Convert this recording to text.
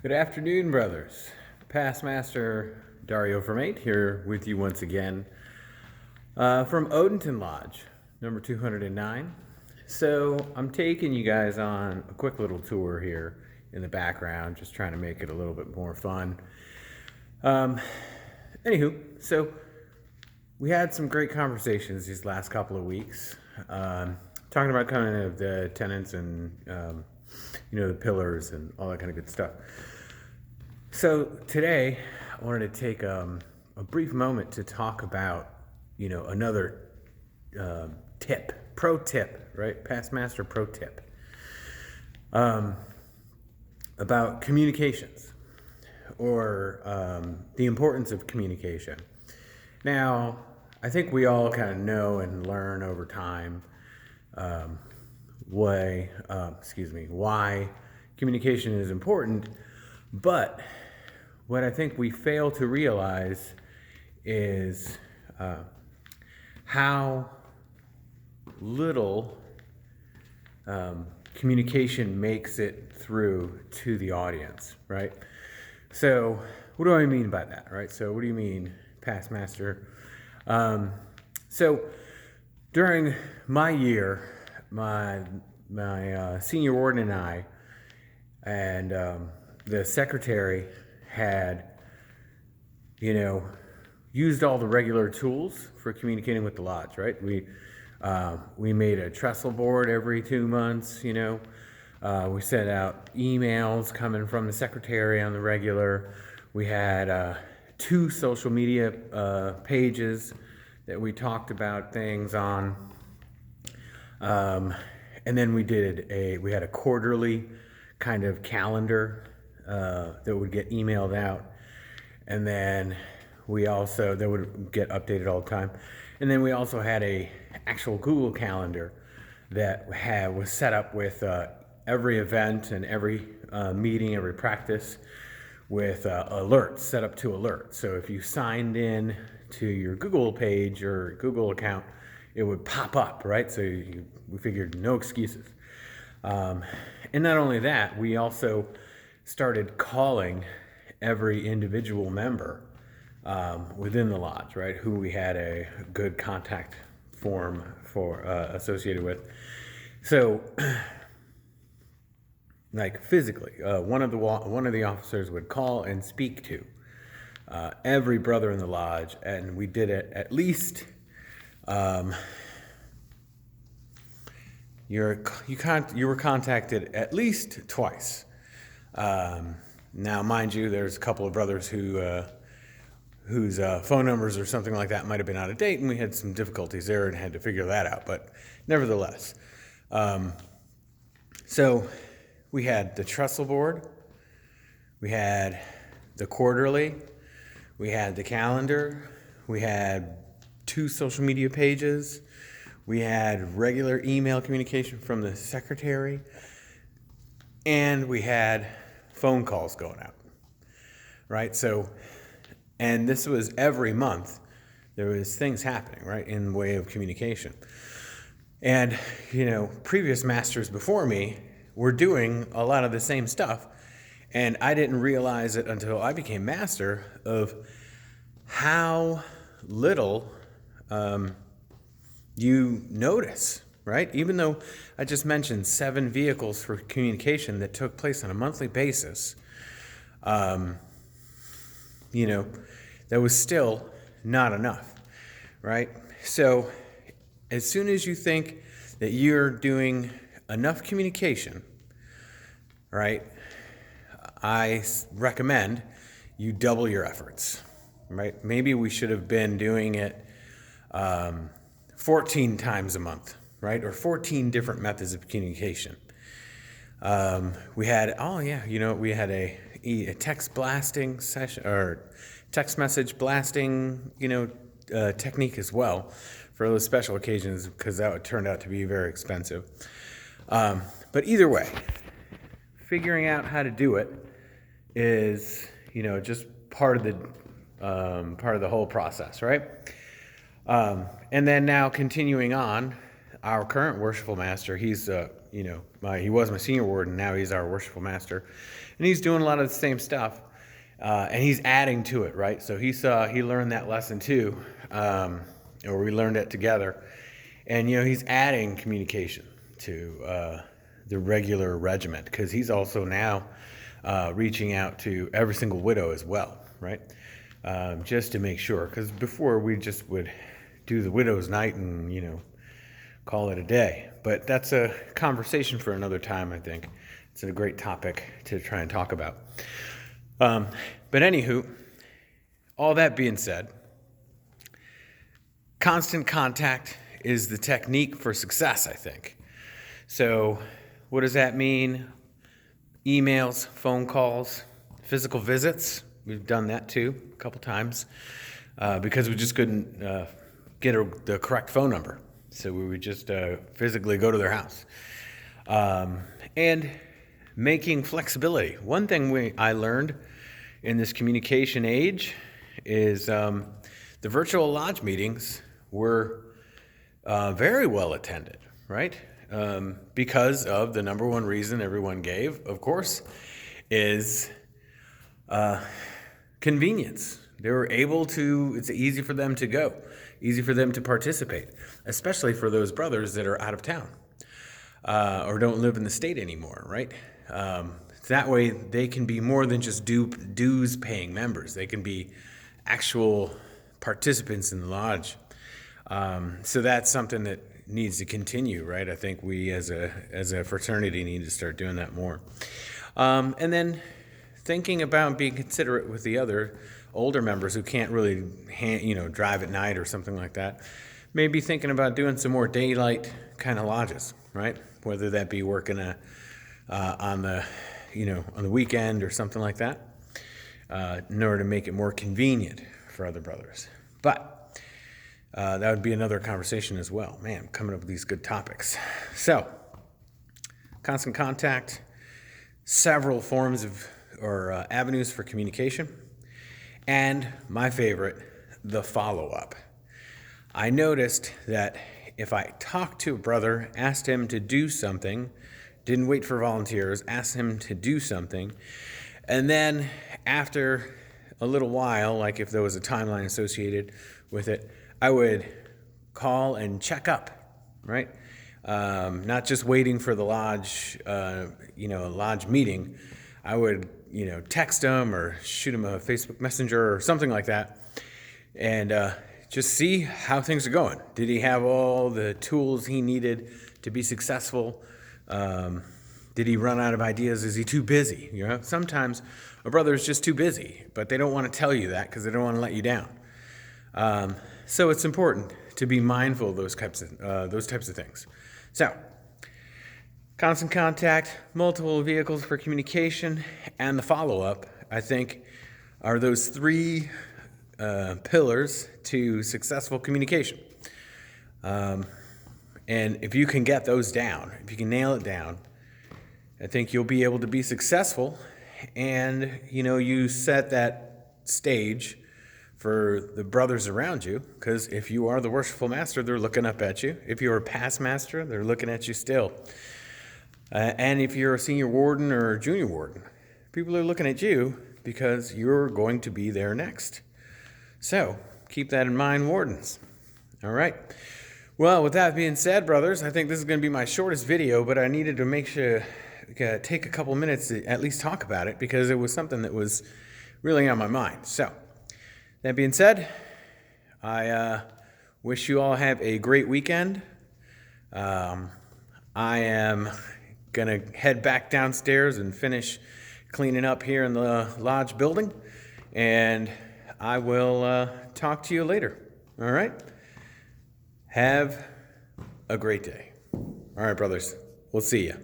Good afternoon, brothers. Past Master Dario Fermaint here with you once again from Odenton Lodge, number 209. So I'm taking you guys on a quick little tour here in the background, just trying to make it a little bit more fun. Anywho, so we had some great conversations these last couple of weeks, talking about kind of the tenants and the pillars and all that kind of good stuff. So today I wanted to take a brief moment to talk about another pro tip, right? Past Master pro tip about communications or the importance of communication. Now, I think we all kind of know and learn over time why communication is important, but what I think we fail to realize is how little communication makes it through to the audience, right? So what do I mean by that, right? So what do you mean, Past Master? So during my year, my senior warden and I and the secretary had, used all the regular tools for communicating with the lodge, right? We made a trestle board every 2 months, we sent out emails coming from the secretary on the regular. We had 2 social media pages that we talked about things on. And then we had a quarterly kind of calendar that would get emailed out, and then that would get updated all the time. And then we also had a actual Google calendar that was set up with every event and every meeting, every practice, with alerts set up to alert. So if you signed in to your Google page or Google account, it would pop up, right? So we figured no excuses. And not only that, we also started calling every individual member within the lodge, right, who we had a good contact form for associated with. So, like physically, one of the officers would call and speak to every brother in the lodge, and we did it at least. You were contacted at least twice. Now, mind you, there's a couple of brothers whose phone numbers or something like that might have been out of date, and we had some difficulties there and had to figure that out. But nevertheless, so we had the trestle board, we had the quarterly, we had the calendar, we had 2 social media pages, we had regular email communication from the secretary, and we had phone calls going out, right? So, and this was every month. There was things happening, right, in the way of communication. And, previous masters before me were doing a lot of the same stuff, and I didn't realize it until I became master of how little you notice, right? Even though I just mentioned 7 vehicles for communication that took place on a monthly basis, that was still not enough, right? So as soon as you think that you're doing enough communication, right, I recommend you double your efforts, right? Maybe we should have been doing it 14 times a month, right? Or 14 different methods of communication. We had a text blasting session or text message blasting, technique as well for those special occasions, because that turned out to be very expensive. But either way, figuring out how to do it is, just part of the whole process, right? And then now continuing on, our current worshipful master, he's he was my senior warden. Now he's our worshipful master, and he's doing a lot of the same stuff, and he's adding to it, right? So he learned that lesson too, or we learned it together, and he's adding communication to the regular regiment, because he's also now reaching out to every single widow as well, right? Just to make sure, because before we just would do the widow's night and call it a day. But that's a conversation for another time. I think it's a great topic to try and talk about. But anywho, all that being said, constant contact is the technique for success, I think. So what does that mean? Emails, phone calls, physical visits. We've done that too a couple times because we just couldn't get the correct phone number. So we would just physically go to their house. And making flexibility. One thing I learned in this communication age is the virtual lodge meetings were very well attended, right? Because of the number one reason everyone gave, of course, is convenience. They were able to, it's easy for them to go, easy for them to participate, especially for those brothers that are out of town or don't live in the state anymore, right? That way they can be more than just dues paying members. They can be actual participants in the lodge. So that's something that needs to continue, right? I think we as a fraternity need to start doing that more. And then thinking about being considerate with the other older members who can't really drive at night or something like that. Maybe thinking about doing some more daylight kind of lodges, right? Whether that be working on the weekend or something like that, in order to make it more convenient for other brothers. But that would be another conversation as well. Man, coming up with these good topics. So, constant contact, several forms of or avenues for communication, and my favorite, the follow-up. I noticed that if I talked to a brother, asked him to do something, didn't wait for volunteers, asked him to do something, and then after a little while, like if there was a timeline associated with it, I would call and check up, right? Not just waiting for the lodge, lodge meeting. I would, text him or shoot him a Facebook Messenger or something like that, and just see how things are going. Did he have all the tools he needed to be successful? Did he run out of ideas? Is he too busy? Sometimes a brother is just too busy, but they don't want to tell you that because they don't want to let you down. So it's important to be mindful of those types of things. So, constant contact, multiple vehicles for communication, and the follow-up, I think, are those three pillars to successful communication. And if you can get those down, if you can nail it down, I think you'll be able to be successful. And, you set that stage for the brothers around you, because if you are the worshipful master, they're looking up at you. If you're a past master, they're looking at you still. And if you're a senior warden or a junior warden, people are looking at you because you're going to be there next. So keep that in mind, wardens. All right. Well, with that being said, brothers, I think this is going to be my shortest video, but I needed to make sure take a couple minutes to at least talk about it because it was something that was really on my mind. So that being said, I wish you all have a great weekend. I am going to head back downstairs and finish cleaning up here in the lodge building, and I will talk to you later. All right? Have a great day. All right, brothers. We'll see you.